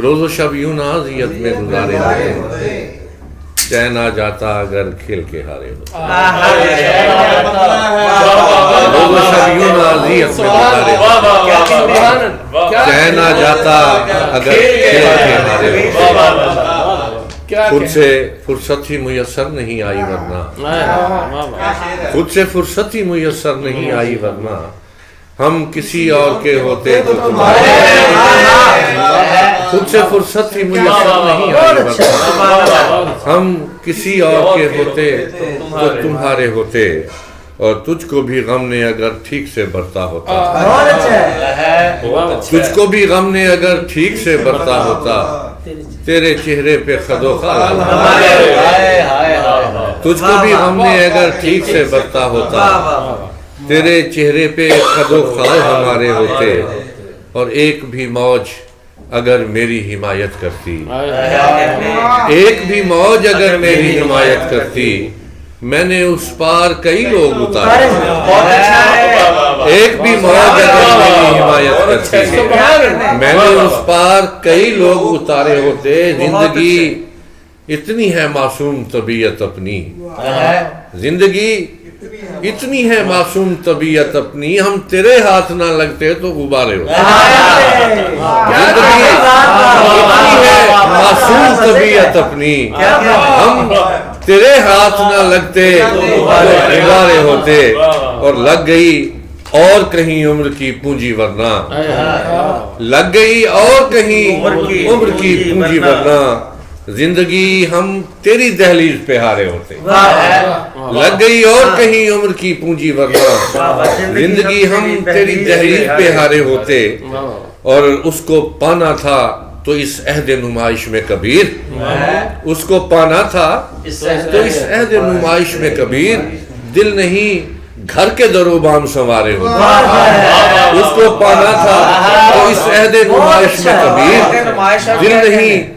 روز و شب یوں نہ اذیت میں گزارے ہوتے، چین آ جاتا اگر کھیل کے ہارے ہوتے۔ روز و شب یوں نہ اذیت میں گزارے ہوتے، چین آ جاتا اگر کھیل کے ہارے ہوتے۔ خود سے فرصت ہی میسر نہیں آئی ورنہ، خود سے فرصت ہی میسر نہیں آئی ورنہ ہم کسی اور کے ہوتے تو تمہارے، خود سے فرصت ہی میسر نہیں آئی ورنہ ہم کسی اور کے ہوتے تو تمہارے ہوتے، اور تجھ کو بھی غم نے اگر ٹھیک سے برتا ہوتا، تجھ کو بھی غم نے اگر ٹھیک سے برتا ہوتا، تیرے چہرے پہ خد و خال، تجھ کو بھی غم نے اگر ٹھیک سے برتا ہوتا، تیرے چہرے پہ خد و خال ہمارے ہوتے، اور ایک بھی موج اگر میری حمایت کرتی، ایک بھی موج اگر میری حمایت کرتی، میں نے اس پار کئی لوگ اتارے، ایک بھی موج اگر میری حمایت کرتی، میں نے اس پار کئی لوگ اتارے ہوتے۔ زندگی اتنی ہے معصوم طبیعت اپنی، زندگی اتنی ہے معصوم طبیعت اپنی، ہم تیرے ہاتھ نہ لگتے تو غبارے ہوتے۔ زندگی اتنی ہے معصوم طبیعت اپنی، ہم تیرے ہاتھ نہ لگتے تو غبارے ہوتے، اور لگ گئی اور کہیں عمر کی پونجی ورنہ، لگ گئی اور کہیں عمر کی پونجی ورنہ زندگی ہم تیری دہلیز پہ ہارے ہوتے، لگ گئی اور کہیں عمر کی پونجی ورنہ زندگی ہم تیری دہلیز پہ ہارے ہوتے، اور اس کو پانا تھا تو اس عہد نمائش میں کبیر، اس کو پانا تھا تو اس عہد نمائش میں کبیر، دل نہیں گھر کے در و بام سنوارے ہوتے، اس کو پانا تھا تو اس عہد نمائش میں کبیر، دل نہیں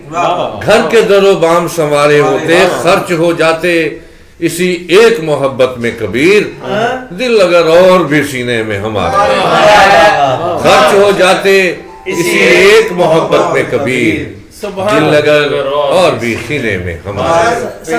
گھر کے در و بام سنوارے ہوتے، خرچ ہو جاتے اسی ایک محبت میں کبیر، دل اگر اور بھی سینے میں ہمارے، خرچ ہو جاتے اسی ایک محبت میں کبیر، دل اگر اور بھی سینے میں ہمارے۔